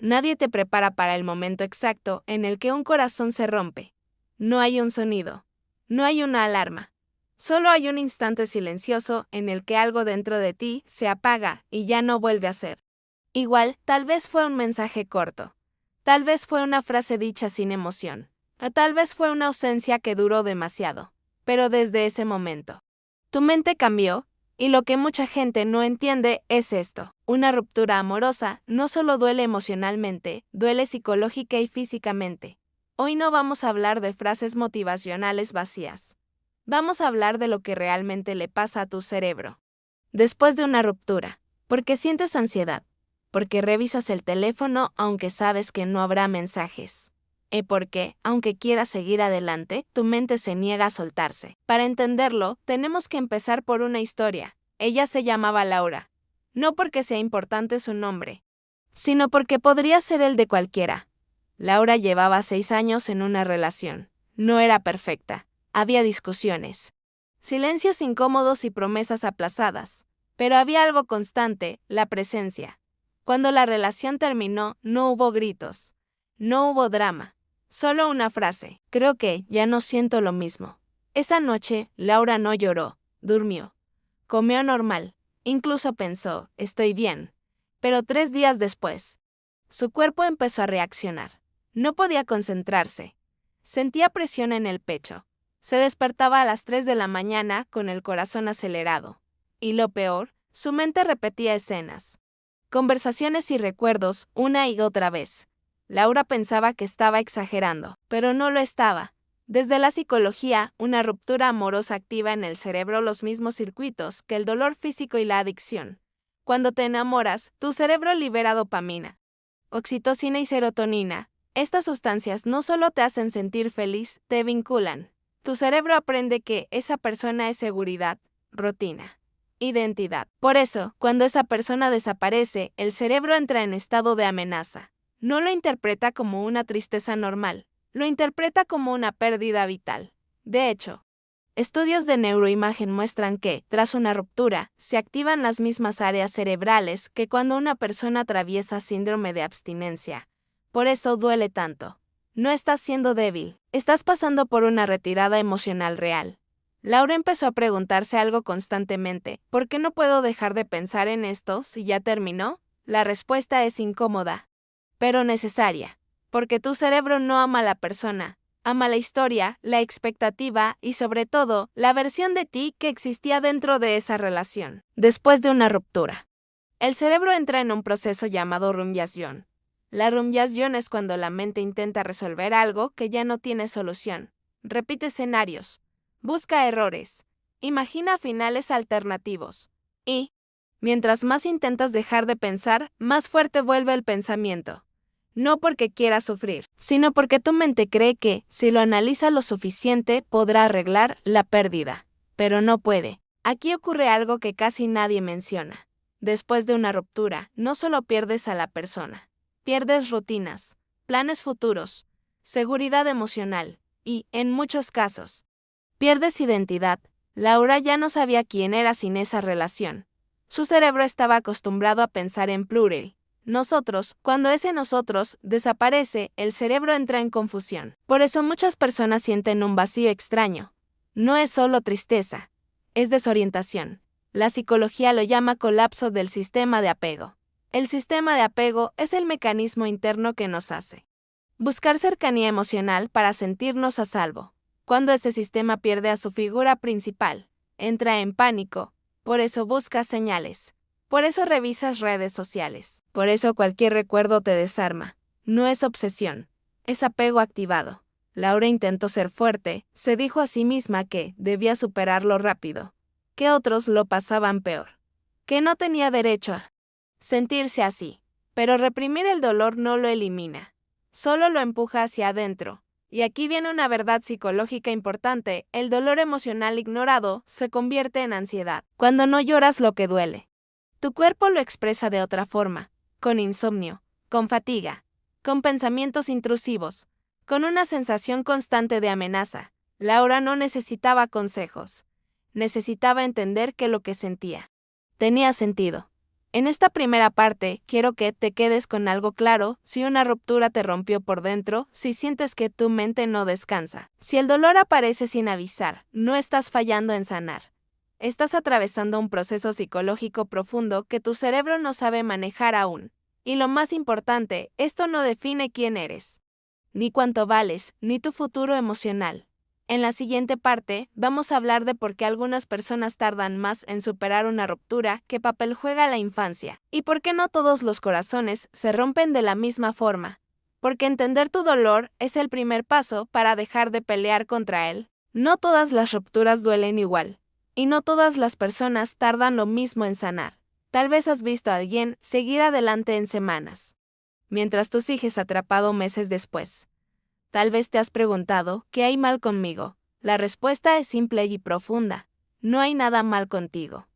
Nadie te prepara para el momento exacto en el que un corazón se rompe. No hay un sonido. No hay una alarma. Solo hay un instante silencioso en el que algo dentro de ti se apaga y ya no vuelve a ser. Igual, tal vez fue un mensaje corto. Tal vez fue una frase dicha sin emoción. O tal vez fue una ausencia que duró demasiado. Pero desde ese momento, tu mente cambió, y lo que mucha gente no entiende es esto. Una ruptura amorosa no solo duele emocionalmente, duele psicológica y físicamente. Hoy no vamos a hablar de frases motivacionales vacías. Vamos a hablar de lo que realmente le pasa a tu cerebro. Después de una ruptura, porque sientes ansiedad, porque revisas el teléfono aunque sabes que no habrá mensajes. Y porque, aunque quieras seguir adelante, tu mente se niega a soltarse. Para entenderlo, tenemos que empezar por una historia. Ella se llamaba Laura. No porque sea importante su nombre, sino porque podría ser el de cualquiera. Laura llevaba 6 años en una relación. No era perfecta. Había discusiones, silencios incómodos y promesas aplazadas. Pero había algo constante, la presencia. Cuando la relación terminó, no hubo gritos. No hubo drama. Solo una frase. Creo que ya no siento lo mismo. Esa noche, Laura no lloró. Durmió. Comió normal. Incluso pensó, estoy bien. Pero 3 días después, su cuerpo empezó a reaccionar. No podía concentrarse. Sentía presión en el pecho. Se despertaba a las 3 de la mañana con el corazón acelerado. Y lo peor, su mente repetía escenas. Conversaciones y recuerdos una y otra vez. Laura pensaba que estaba exagerando, pero no lo estaba. Desde la psicología, una ruptura amorosa activa en el cerebro los mismos circuitos que el dolor físico y la adicción. Cuando te enamoras, tu cerebro libera dopamina, oxitocina y serotonina. Estas sustancias no solo te hacen sentir feliz, te vinculan. Tu cerebro aprende que esa persona es seguridad, rutina, identidad. Por eso, cuando esa persona desaparece, el cerebro entra en estado de amenaza. No lo interpreta como una tristeza normal, lo interpreta como una pérdida vital. De hecho, estudios de neuroimagen muestran que, tras una ruptura, se activan las mismas áreas cerebrales que cuando una persona atraviesa síndrome de abstinencia. Por eso duele tanto. No estás siendo débil, estás pasando por una retirada emocional real. Laura empezó a preguntarse algo constantemente. ¿Por qué no puedo dejar de pensar en esto si ya terminó? La respuesta es incómoda, pero necesaria, porque tu cerebro no ama a la persona, ama la historia, la expectativa y sobre todo, la versión de ti que existía dentro de esa relación. Después de una ruptura, el cerebro entra en un proceso llamado rumiación. La rumiación es cuando la mente intenta resolver algo que ya no tiene solución. Repite escenarios, busca errores, imagina finales alternativos y, mientras más intentas dejar de pensar, más fuerte vuelve el pensamiento. No porque quieras sufrir, sino porque tu mente cree que, si lo analiza lo suficiente, podrá arreglar la pérdida. Pero no puede. Aquí ocurre algo que casi nadie menciona. Después de una ruptura, no solo pierdes a la persona, pierdes rutinas, planes futuros, seguridad emocional y, en muchos casos, pierdes identidad. Laura ya no sabía quién era sin esa relación. Su cerebro estaba acostumbrado a pensar en plural. Nosotros, cuando ese nosotros desaparece, el cerebro entra en confusión. Por eso muchas personas sienten un vacío extraño. No es solo tristeza, es desorientación. La psicología lo llama colapso del sistema de apego. El sistema de apego es el mecanismo interno que nos hace buscar cercanía emocional para sentirnos a salvo. Cuando ese sistema pierde a su figura principal, entra en pánico, por eso buscas señales. Por eso revisas redes sociales. Por eso cualquier recuerdo te desarma. No es obsesión, es apego activado. Laura intentó ser fuerte, se dijo a sí misma que debía superarlo rápido, que otros lo pasaban peor, que no tenía derecho a sentirse así. Pero reprimir el dolor no lo elimina, solo lo empuja hacia adentro. Y aquí viene una verdad psicológica importante: el dolor emocional ignorado se convierte en ansiedad. Cuando no lloras lo que duele, tu cuerpo lo expresa de otra forma, con insomnio, con fatiga, con pensamientos intrusivos, con una sensación constante de amenaza. Laura no necesitaba consejos, necesitaba entender que lo que sentía tenía sentido. En esta primera parte, quiero que te quedes con algo claro: si una ruptura te rompió por dentro, si sientes que tu mente no descansa, si el dolor aparece sin avisar, no estás fallando en sanar. Estás atravesando un proceso psicológico profundo que tu cerebro no sabe manejar aún. Y lo más importante, esto no define quién eres, ni cuánto vales, ni tu futuro emocional. En la siguiente parte, vamos a hablar de por qué algunas personas tardan más en superar una ruptura, qué papel juega la infancia, y por qué no todos los corazones se rompen de la misma forma. Porque entender tu dolor es el primer paso para dejar de pelear contra él. No todas las rupturas duelen igual, y no todas las personas tardan lo mismo en sanar. Tal vez has visto a alguien seguir adelante en semanas, mientras tú sigues atrapado meses después. Tal vez te has preguntado, ¿qué hay mal conmigo? La respuesta es simple y profunda: no hay nada mal contigo.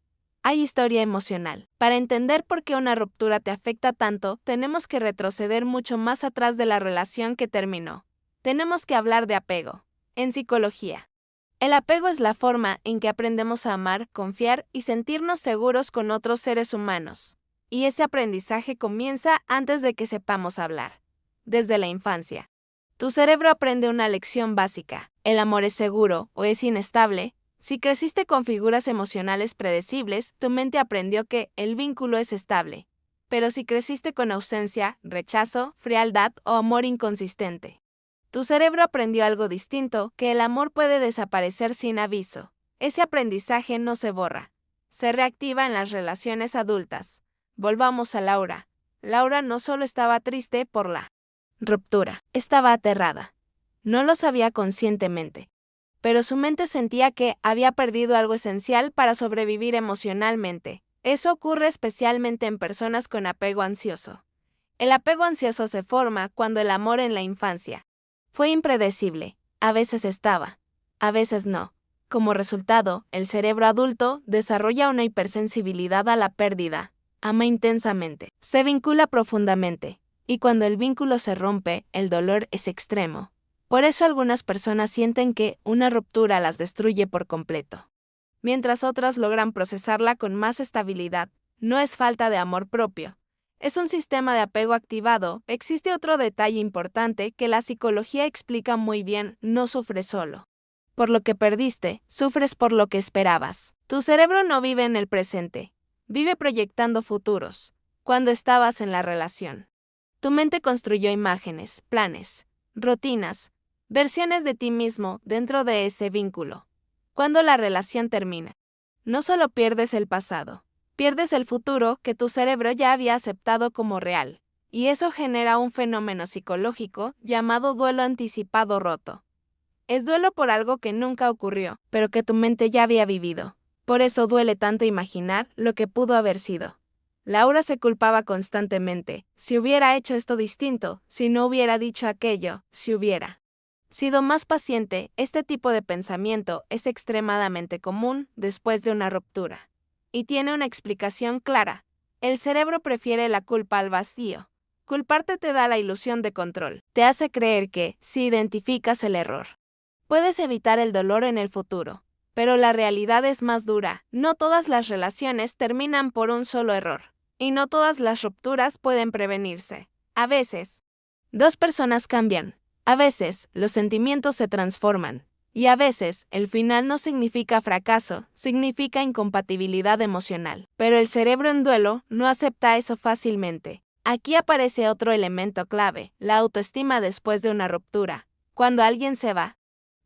Hay historia emocional. Para entender por qué una ruptura te afecta tanto, tenemos que retroceder mucho más atrás de la relación que terminó. Tenemos que hablar de apego. En psicología, el apego es la forma en que aprendemos a amar, confiar y sentirnos seguros con otros seres humanos. Y ese aprendizaje comienza antes de que sepamos hablar. Desde la infancia. Tu cerebro aprende una lección básica: el amor es seguro o es inestable. Si creciste con figuras emocionales predecibles, tu mente aprendió que el vínculo es estable. Pero si creciste con ausencia, rechazo, frialdad o amor inconsistente, tu cerebro aprendió algo distinto: que el amor puede desaparecer sin aviso. Ese aprendizaje no se borra, se reactiva en las relaciones adultas. Volvamos a Laura. Laura no solo estaba triste por la ruptura, estaba aterrada. No lo sabía conscientemente, pero su mente sentía que había perdido algo esencial para sobrevivir emocionalmente. Eso ocurre especialmente en personas con apego ansioso. El apego ansioso se forma cuando el amor en la infancia fue impredecible. A veces estaba, a veces no. Como resultado, el cerebro adulto desarrolla una hipersensibilidad a la pérdida. Ama intensamente, se vincula profundamente. Y cuando el vínculo se rompe, el dolor es extremo. Por eso algunas personas sienten que una ruptura las destruye por completo, mientras otras logran procesarla con más estabilidad. No es falta de amor propio, es un sistema de apego activado. Existe otro detalle importante que la psicología explica muy bien: no sufres solo por lo que perdiste, sufres por lo que esperabas. Tu cerebro no vive en el presente, vive proyectando futuros. Cuando estabas en la relación, tu mente construyó imágenes, planes, rutinas, versiones de ti mismo dentro de ese vínculo. Cuando la relación termina, no solo pierdes el pasado, pierdes el futuro que tu cerebro ya había aceptado como real. Y eso genera un fenómeno psicológico llamado duelo anticipado roto. Es duelo por algo que nunca ocurrió, pero que tu mente ya había vivido. Por eso duele tanto imaginar lo que pudo haber sido. Laura se culpaba constantemente: si hubiera hecho esto distinto, si no hubiera dicho aquello, si hubiera sido más paciente. Este tipo de pensamiento es extremadamente común después de una ruptura. Y tiene una explicación clara. El cerebro prefiere la culpa al vacío. Culparte te da la ilusión de control. Te hace creer que, si identificas el error, puedes evitar el dolor en el futuro. Pero la realidad es más dura. No todas las relaciones terminan por un solo error. Y no todas las rupturas pueden prevenirse. A veces, dos personas cambian. A veces, los sentimientos se transforman. Y a veces, el final no significa fracaso, significa incompatibilidad emocional. Pero el cerebro en duelo no acepta eso fácilmente. Aquí aparece otro elemento clave: la autoestima después de una ruptura. Cuando alguien se va,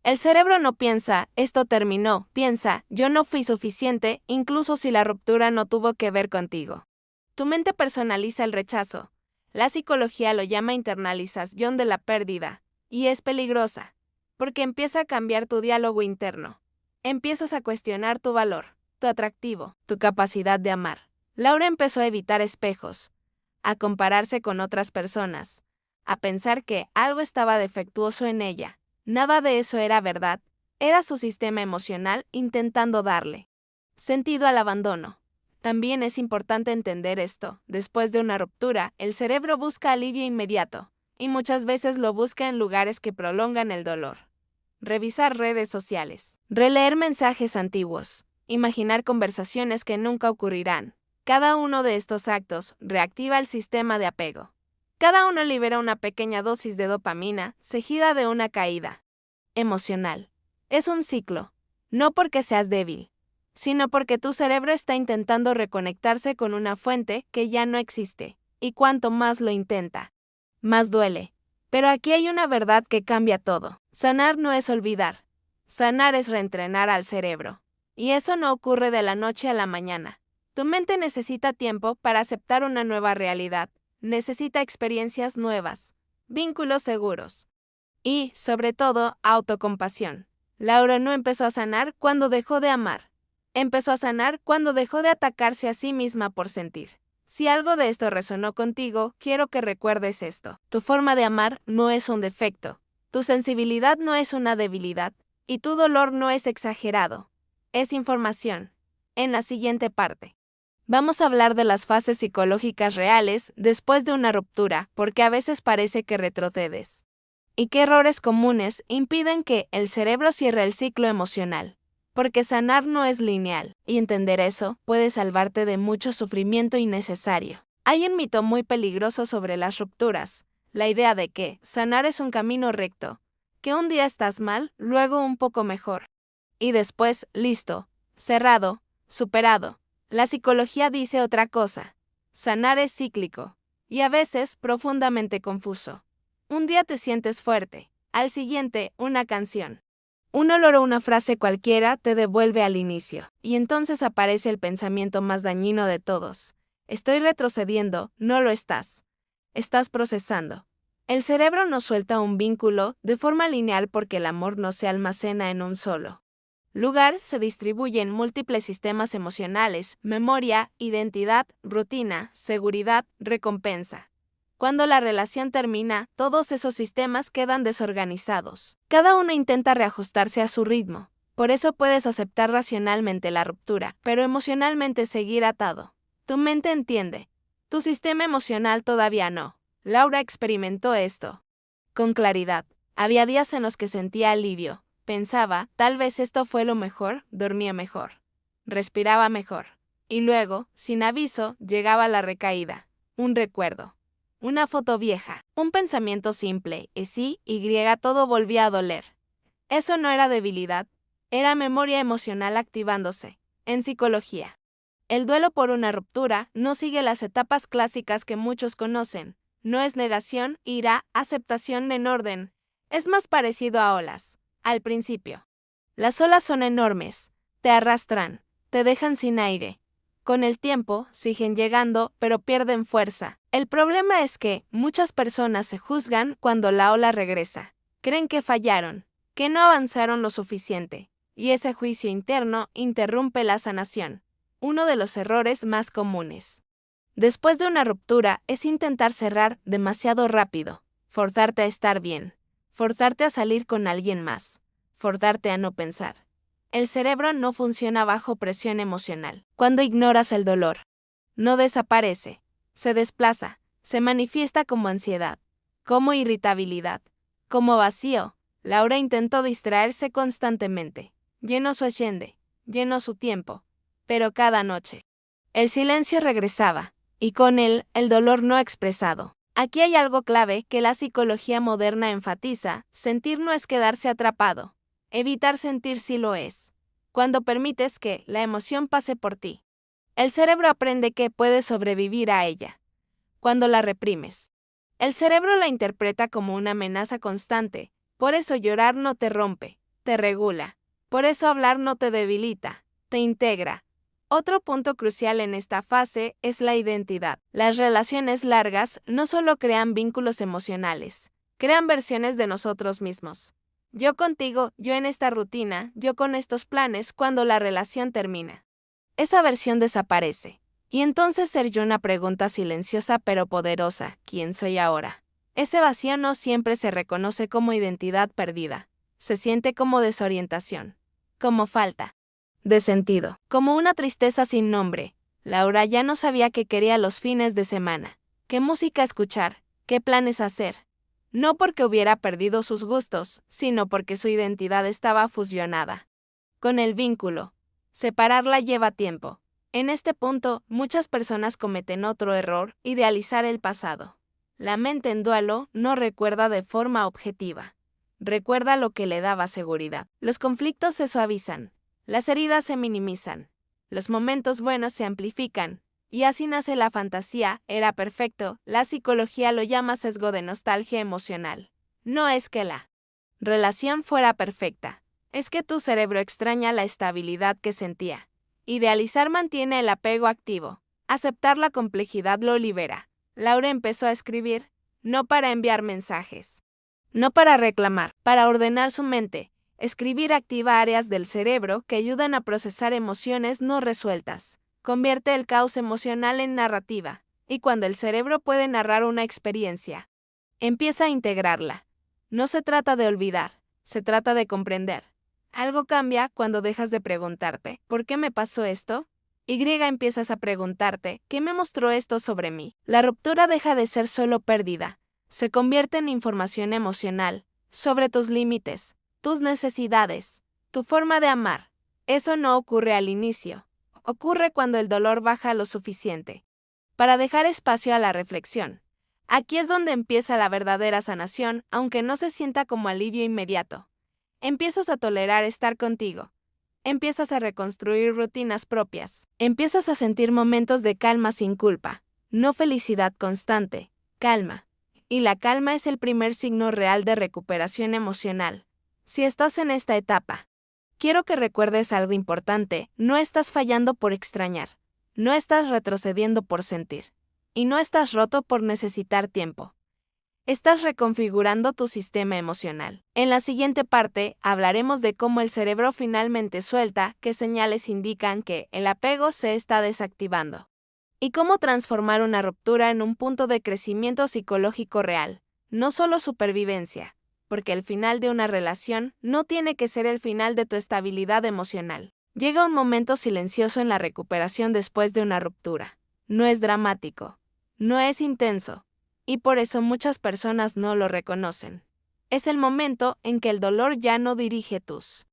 el cerebro no piensa, esto terminó, piensa, yo no fui suficiente, incluso si la ruptura no tuvo que ver contigo. Tu mente personaliza el rechazo. La psicología lo llama internalización de la pérdida, y es peligrosa, porque empieza a cambiar tu diálogo interno. Empiezas a cuestionar tu valor, tu atractivo, tu capacidad de amar. Laura empezó a evitar espejos, a compararse con otras personas, a pensar que algo estaba defectuoso en ella. Nada de eso era verdad, era su sistema emocional intentando darle sentido al abandono. También es importante entender esto: después de una ruptura, el cerebro busca alivio inmediato, y muchas veces lo busca en lugares que prolongan el dolor. Revisar redes sociales, releer mensajes antiguos, imaginar conversaciones que nunca ocurrirán. Cada uno de estos actos reactiva el sistema de apego. Cada uno libera una pequeña dosis de dopamina, seguida de una caída emocional. Es un ciclo, no porque seas débil, sino porque tu cerebro está intentando reconectarse con una fuente que ya no existe, y cuanto más lo intenta, más duele. Pero aquí hay una verdad que cambia todo. Sanar no es olvidar. Sanar es reentrenar al cerebro. Y eso no ocurre de la noche a la mañana. Tu mente necesita tiempo para aceptar una nueva realidad. Necesita experiencias nuevas, vínculos seguros y, sobre todo, autocompasión. Laura no empezó a sanar cuando dejó de amar. Empezó a sanar cuando dejó de atacarse a sí misma por sentir. Si algo de esto resonó contigo, quiero que recuerdes esto. Tu forma de amar no es un defecto. Tu sensibilidad no es una debilidad. Y tu dolor no es exagerado. Es información. En la siguiente parte vamos a hablar de las fases psicológicas reales después de una ruptura, porque a veces parece que retrocedes. ¿Y qué errores comunes impiden que el cerebro cierre el ciclo emocional? Porque sanar no es lineal, y entender eso puede salvarte de mucho sufrimiento innecesario. Hay un mito muy peligroso sobre las rupturas, la idea de que sanar es un camino recto, que un día estás mal, luego un poco mejor. Y después, listo, cerrado, superado. La psicología dice otra cosa. Sanar es cíclico, y a veces profundamente confuso. Un día te sientes fuerte, al siguiente, una canción. Un olor o una frase cualquiera te devuelve al inicio, y entonces aparece el pensamiento más dañino de todos. Estoy retrocediendo, no lo estás. Estás procesando. El cerebro no suelta un vínculo de forma lineal porque el amor no se almacena en un solo lugar, se distribuye en múltiples sistemas emocionales: memoria, identidad, rutina, seguridad, recompensa. Cuando la relación termina, todos esos sistemas quedan desorganizados. Cada uno intenta reajustarse a su ritmo. Por eso puedes aceptar racionalmente la ruptura, pero emocionalmente seguir atado. Tu mente entiende. Tu sistema emocional todavía no. Laura experimentó esto con claridad. Había días en los que sentía alivio. Pensaba, tal vez esto fue lo mejor, dormía mejor. Respiraba mejor. Y luego, sin aviso, llegaba la recaída. Un recuerdo. Una foto vieja. Un pensamiento simple. todo volvía a doler. Eso no era debilidad. Era memoria emocional activándose. En psicología, el duelo por una ruptura no sigue las etapas clásicas que muchos conocen. No es negación, ira, aceptación en orden. Es más parecido a olas. Al principio, las olas son enormes, te arrastran, te dejan sin aire. Con el tiempo, siguen llegando, pero pierden fuerza. El problema es que muchas personas se juzgan cuando la ola regresa. Creen que fallaron, que no avanzaron lo suficiente, y ese juicio interno interrumpe la sanación. Uno de los errores más comunes después de una ruptura es intentar cerrar demasiado rápido, forzarte a estar bien, forzarte a salir con alguien más, forzarte a no pensar. El cerebro no funciona bajo presión emocional. Cuando ignoras el dolor, no desaparece, se desplaza, se manifiesta como ansiedad, como irritabilidad, como vacío. Laura intentó distraerse constantemente, llenó su agenda, llenó su tiempo, pero cada noche el silencio regresaba, y con él el dolor no expresado. Aquí hay algo clave que la psicología moderna enfatiza: sentir no es quedarse atrapado. Evitar sentir sí lo es. Cuando permites que la emoción pase por ti, el cerebro aprende que puedes sobrevivir a ella. Cuando la reprimes, el cerebro la interpreta como una amenaza constante. Por eso llorar no te rompe, te regula. Por eso hablar no te debilita, te integra. Otro punto crucial en esta fase es la identidad. Las relaciones largas no solo crean vínculos emocionales, crean versiones de nosotros mismos. Yo contigo, yo en esta rutina, yo con estos planes. Cuando la relación termina, esa versión desaparece. Y entonces surge una pregunta silenciosa pero poderosa: ¿quién soy ahora? Ese vacío no siempre se reconoce como identidad perdida. Se siente como desorientación, como falta de sentido, como una tristeza sin nombre. Laura ya no sabía qué quería los fines de semana, qué música escuchar, qué planes hacer. No porque hubiera perdido sus gustos, sino porque su identidad estaba fusionada con el vínculo. Separarla lleva tiempo, En este punto, muchas personas cometen otro error: idealizar el pasado. La mente en duelo no recuerda de forma objetiva. Recuerda lo que le daba seguridad. Los conflictos se suavizan, las heridas se minimizan, los momentos buenos se amplifican, y así nace la fantasía: era perfecto. La psicología lo llama sesgo de nostalgia emocional. No es que la relación fuera perfecta, es que tu cerebro extraña la estabilidad que sentía. Idealizar mantiene el apego activo. Aceptar la complejidad lo libera. Laura empezó a escribir, no para enviar mensajes, no para reclamar, para ordenar su mente. Escribir activa áreas del cerebro que ayudan a procesar emociones no resueltas. Convierte el caos emocional en narrativa, y cuando el cerebro puede narrar una experiencia, empieza a integrarla. No se trata de olvidar, se trata de comprender. Algo cambia cuando dejas de preguntarte, ¿por qué me pasó esto? Empiezas a preguntarte, ¿qué me mostró esto sobre mí? La ruptura deja de ser solo pérdida, se convierte en información emocional, sobre tus límites, tus necesidades, tu forma de amar. Eso no ocurre al inicio, ocurre cuando el dolor baja lo suficiente para dejar espacio a la reflexión. Aquí es donde empieza la verdadera sanación, aunque no se sienta como alivio inmediato. Empiezas a tolerar estar contigo. Empiezas a reconstruir rutinas propias. Empiezas a sentir momentos de calma sin culpa. No felicidad constante, calma. Y la calma es el primer signo real de recuperación emocional. Si estás en esta etapa, quiero que recuerdes algo importante: no estás fallando por extrañar. No estás retrocediendo por sentir. Y no estás roto por necesitar tiempo. Estás reconfigurando tu sistema emocional. En la siguiente parte, hablaremos de cómo el cerebro finalmente suelta, qué señales indican que el apego se está desactivando, y cómo transformar una ruptura en un punto de crecimiento psicológico real, no solo supervivencia, porque el final de una relación no tiene que ser el final de tu estabilidad emocional. Llega un momento silencioso en la recuperación después de una ruptura. No es dramático, no es intenso, y por eso muchas personas no lo reconocen. Es el momento en que el dolor ya no dirige tus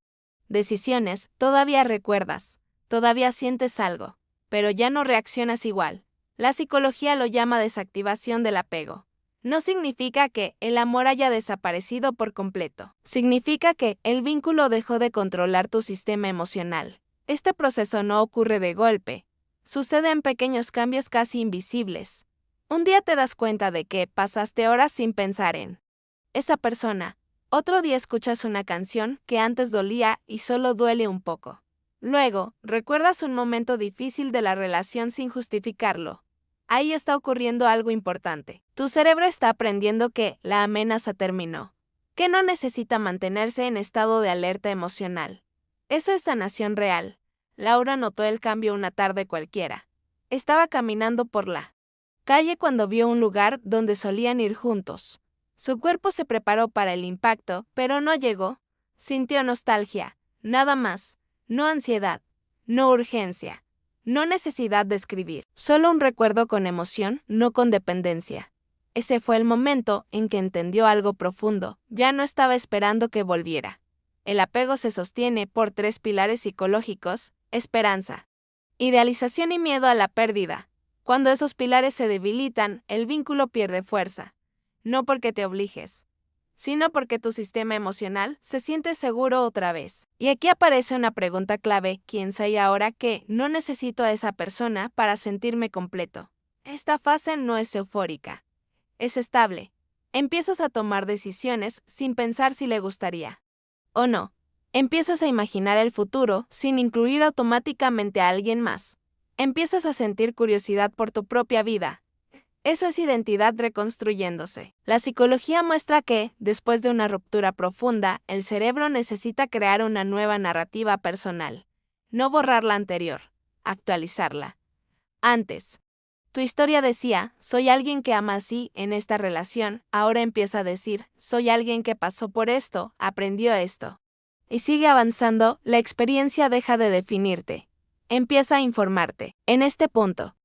decisiones. Todavía recuerdas, todavía sientes algo, pero ya no reaccionas igual. La psicología lo llama desactivación del apego. No significa que el amor haya desaparecido por completo. Significa que el vínculo dejó de controlar tu sistema emocional. Este proceso no ocurre de golpe. Sucede en pequeños cambios casi invisibles. Un día te das cuenta de que pasaste horas sin pensar en esa persona. Otro día escuchas una canción que antes dolía y solo duele un poco. Luego, recuerdas un momento difícil de la relación sin justificarlo. Ahí está ocurriendo algo importante. Tu cerebro está aprendiendo que la amenaza terminó, que no necesita mantenerse en estado de alerta emocional. Eso es sanación real. Laura notó el cambio una tarde cualquiera. Estaba caminando por la calle cuando vio un lugar donde solían ir juntos. Su cuerpo se preparó para el impacto, pero no llegó. Sintió nostalgia, nada más. No ansiedad, no urgencia, no necesidad de escribir. Solo un recuerdo con emoción, no con dependencia. Ese fue el momento en que entendió algo profundo. Ya no estaba esperando que volviera. El apego se sostiene por 3 pilares psicológicos: esperanza, idealización y miedo a la pérdida. Cuando esos pilares se debilitan, el vínculo pierde fuerza. No porque te obligues, sino porque tu sistema emocional se siente seguro otra vez. Y aquí aparece una pregunta clave: ¿quién soy ahora que no necesito a esa persona para sentirme completo? Esta fase no es eufórica, es estable. Empiezas a tomar decisiones sin pensar si le gustaría o no. Empiezas a imaginar el futuro sin incluir automáticamente a alguien más. Empiezas a sentir curiosidad por tu propia vida. Eso es identidad reconstruyéndose. La psicología muestra que, después de una ruptura profunda, el cerebro necesita crear una nueva narrativa personal. No borrar la anterior, actualizarla. Antes, tu historia decía, soy alguien que ama así en esta relación. Ahora empieza a decir, soy alguien que pasó por esto, aprendió esto. Y sigue avanzando. La experiencia deja de definirte. Empieza a informarte. En este punto,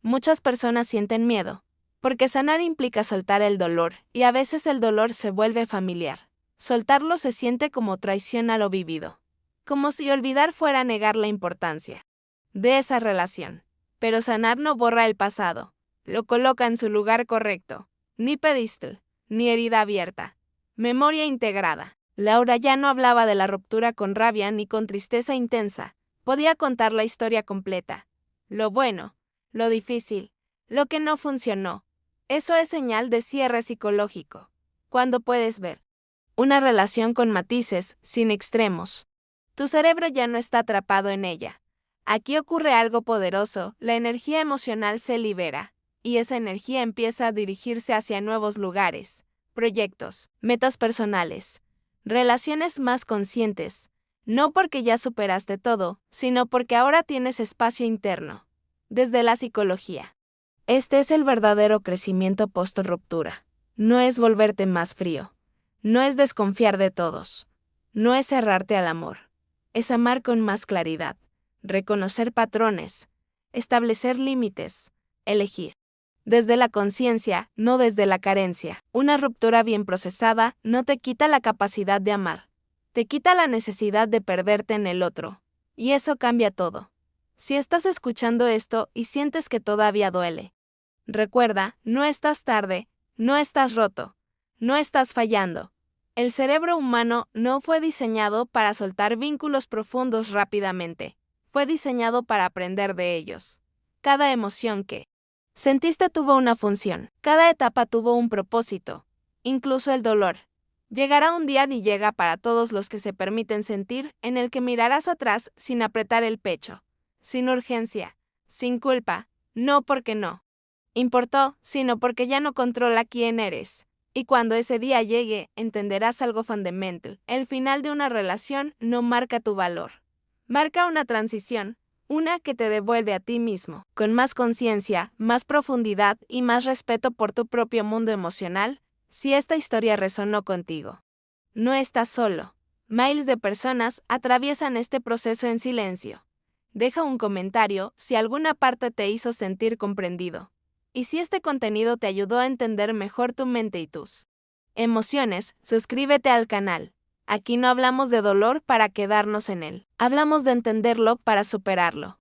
muchas personas sienten miedo, porque sanar implica soltar el dolor, y a veces el dolor se vuelve familiar. Soltarlo se siente como traición a lo vivido, como si olvidar fuera negar la importancia. de esa relación. Pero sanar no borra el pasado, lo coloca en su lugar correcto. Ni pedestal, ni herida abierta. Memoria integrada. Laura ya no hablaba de la ruptura con rabia ni con tristeza intensa. Podía contar la historia completa. Lo bueno, lo difícil, lo que no funcionó. Eso es señal de cierre psicológico. Cuando puedes ver una relación con matices, sin extremos. Tu cerebro ya no está atrapado en ella. Aquí ocurre algo poderoso, la energía emocional se libera, y esa energía empieza a dirigirse hacia nuevos lugares, proyectos, metas personales, relaciones más conscientes, no porque ya superaste todo, sino porque ahora tienes espacio interno. Desde la psicología. Este es el verdadero crecimiento post-ruptura. No es volverte más frío. No es desconfiar de todos. No es cerrarte al amor. Es amar con más claridad. Reconocer patrones. Establecer límites. Elegir. Desde la conciencia, no desde la carencia. Una ruptura bien procesada no te quita la capacidad de amar. Te quita la necesidad de perderte en el otro. Y eso cambia todo. Si estás escuchando esto y sientes que todavía duele, recuerda, no estás tarde, no estás roto, no estás fallando. El cerebro humano no fue diseñado para soltar vínculos profundos rápidamente. Fue diseñado para aprender de ellos. Cada emoción que sentiste tuvo una función. Cada etapa tuvo un propósito. Incluso el dolor. Llegará un día y llega para todos los que se permiten sentir, en el que mirarás atrás sin apretar el pecho. Sin urgencia. Sin culpa. No porque no importó, sino porque ya no controla quién eres. Y cuando ese día llegue, entenderás algo fundamental. El final de una relación no marca tu valor. Marca una transición, una que te devuelve a ti mismo, con más conciencia, más profundidad y más respeto por tu propio mundo emocional. Si esta historia resonó contigo, no estás solo. Miles de personas atraviesan este proceso en silencio. Deja un comentario si alguna parte te hizo sentir comprendido. Y si este contenido te ayudó a entender mejor tu mente y tus emociones, suscríbete al canal. Aquí no hablamos de dolor para quedarnos en él. Hablamos de entenderlo para superarlo.